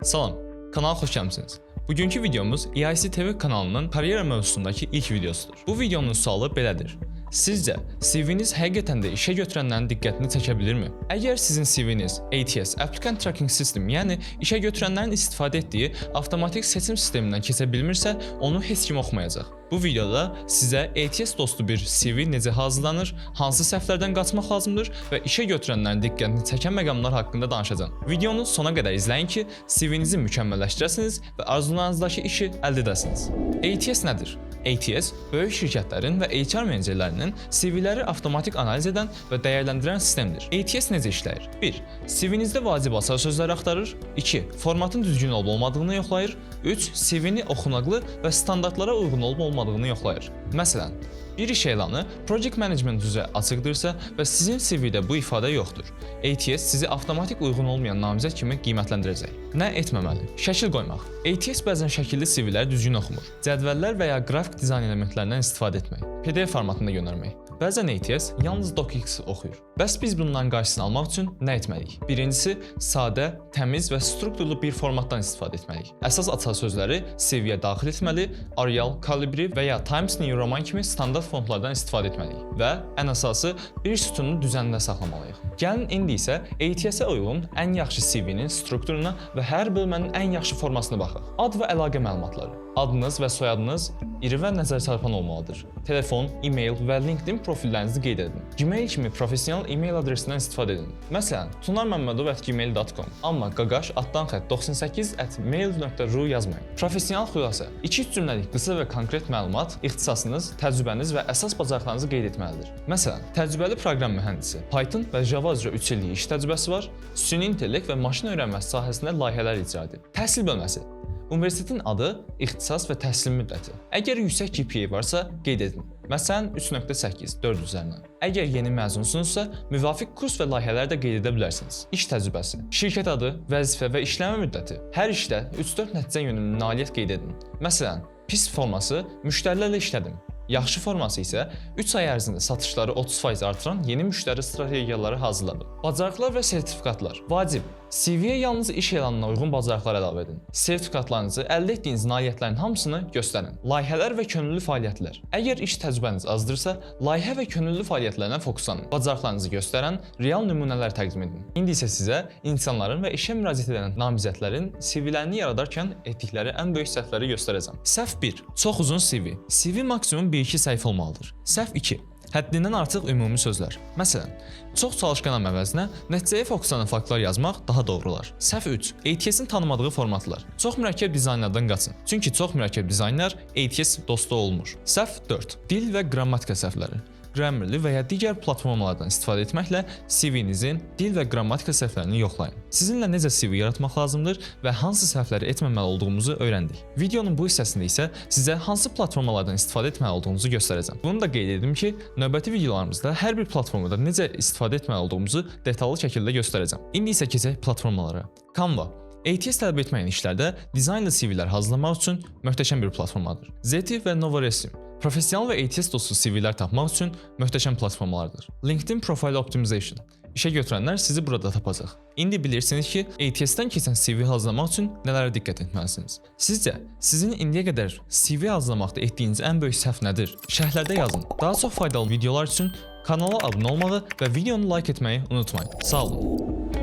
Salam, kanala xoş gəlmisiniz. Bugünkü videomuz EIC TV kanalının karyera mövzusundakı ilk videosudur. Bu videonun sualı belədir. Sizcə, CV-niz həqiqətən də işə götürənlərin diqqətini çəkə bilirmi? Əgər sizin CV-niz ATS, Applicant Tracking System, yəni işə götürənlərin istifadə etdiyi avtomatik seçim sistemindən keçə bilmirsə, onu heç kim oxumayacaq. Bu videoda sizə ATS dostu bir CV necə hazırlanır, hansı səhvlərdən qaçmaq lazımdır və işə götürənlərin diqqətini çəkən məqamlar haqqında danışacağam. Videonu sona qədər izləyin ki, CV-nizi mükəmməlləşdirəsiniz və arzularınızdakı işi əldə edəsiniz. ATS nədir? ATS, böyük şirkətlərin və HR menecerlərinin CV-ləri avtomatik analiz edən və dəyərləndirən sistemdir. ATS necə işləyir? 1. CV-nizdə vacib açar sözləri axtarır. 2. Formatın düzgün olub-olmadığını yoxlayır. 3. CV-ni oxunaqlı və standartlara uyğun olub-olmadığını yoxlayır. Məsələn, bir iş elanı Project Management üzrə açıqdırsa və sizin CV-də bu ifadə yoxdur. ATS sizi avtomatik uyğun olmayan namizəd kimi qiymətləndirəcək. Nə etməməli? Şəkil qoymaq. ATS bəzən şəkilli CV-ləri düzgün oxumur. Cədvəllər və ya qrafik dizayn elementlərindən istifadə etmək. PDF formatında göndərmək. Bəzən ATS yalnız docx oxuyur. Bəs biz bunların qarşısını almaq üçün nə etməliyik? Birincisi, sadə, təmiz və strukturlu bir formatdan istifadə etməliyik. Əsas açar sözləri CV-yə daxil etməli, Arial, Calibri və ya Times New Roman kimi standart fontlardan istifadə etməliyik və ən əsası bir sütunun düzənində saxlamalıyıq. Gəlin indi isə ATS-ə uyğun ən yaxşı CV-nin strukturuna və hər bölmənin ən yaxşı formasına baxaq. Ad və əlaqə məlumatları. Adınız və soyadınız iri və nəzərçarpan olmalıdır. Telefon, e-mail və LinkedIn profillərinizi qeyd edin. Gmail kimi professional e-mail adresindən istifadə edin. Məsələn, tunarməmmədov@gmail.com, amma qaqaş altdan xətt 98@mail.ru yazmayın. Professional xülasə. 2-3 cümləlik qısa və konkret məlumat, ixtisasınız, təcrübəniz və əsas bacarıqlarınızı qeyd etməlidir. Məsələn, təcrübəli proqram mühəndisi, Python və Java üzrə 3 illik iş təcrübəsi var, süni intellekt və maşın öyrənməsi sahəsində layihələr icra edib. Təhsil bölməsi. Universitetin adı, ixtisas və təhsil müddəti. Əgər yüksək GPA varsa, qeyd edin. Məsələn, 3.8, 4 üzərindən. Əgər yeni məzunsunuzsa, müvafiq kurs və layihələr də qeyd edə bilərsiniz. İş təcrübəsi, şirkət adı, vəzifə və işləmə müddəti. Hər işdə 3-4 nəticə yönümlü nailiyyət qeyd edin. Məsələn, PIS forması müştərilərlə işlədim. Yaxşı forması isə 3 ay ərzində satışları 30% artıran yeni müştəri strategiyaları hazırladım. Bacarıqlar və sertifikatlar. Vacib. CV-yə yalnız iş elanına uyğun bacarıqlar əlavə edin. Sertifikatlarınızı, əldə etdiyiniz nailiyyətlərin hamısını göstərin. Layihələr və könüllü fəaliyyətlər. Əgər iş təcrübəniz azdırsa, layihə və könüllü fəaliyyətlərinə fokuslanın. Bacarıqlarınızı göstərən real nümunələr təqdim edin. İndi isə sizə insanların və işə müraciət edən namizədlərin CV-lərini yaradarkən etdikləri ən böyük səhvləri göstərəcəm. Səhv 1. Çox uzun CV. CV maksimum 1-2 səhifə olmalıdır. Səhv 2. Həddindən artıq ümumi sözlər. Məsələn, çox çalışqanam əvəzinə nəticəyə fokuslanan faktlar yazmaq daha doğru olar. Səhv 3. ATS-in tanımadığı formatlar. Çox mürəkkəb dizaynlardan qaçın. Çünki çox mürəkkəb dizaynlar ATS dostu olmur. Səhv 4. Dil və qrammatika səhvləri. Grammarly və ya digər platformalardan istifadə etməklə CV-nizin dil və qrammatika səhvlərini yoxlayın. Sizinlə necə CV yaratmaq lazımdır və hansı səhvləri etməməli olduğumuzu öyrəndik. Videonun bu hissəsində isə sizə hansı platformalardan istifadə etməli olduğumuzu göstərəcəm. Bunu da qeyd edim ki, növbəti videolarımızda hər bir platformada necə istifadə etməli olduğumuzu detallı şəkildə göstərəcəm. İndi isə keçək platformalara. Canva. ATS tələb etməyən işlərdə dizaynlı CV-lər hazırlamaq üçün möhtəşəm bir platformadır. Zeti və Nova Resume. Professional və ATS dostu CV-lər tapmaq üçün möhtəşəm platformalardır. LinkedIn Profile Optimization. İşə götürənlər sizi burada tapacaq. İndi bilirsiniz ki, ATS-dən keçən CV hazırlamaq üçün nələrə diqqət etməlisiniz. Sizcə, sizin indiyə qədər CV hazırlamaqda etdiyiniz ən böyük səhv nədir? Şərhlərdə yazın. Daha çox faydalı videolar üçün kanala abunə olmağı və videonu like etməyi unutmayın. Sağ olun.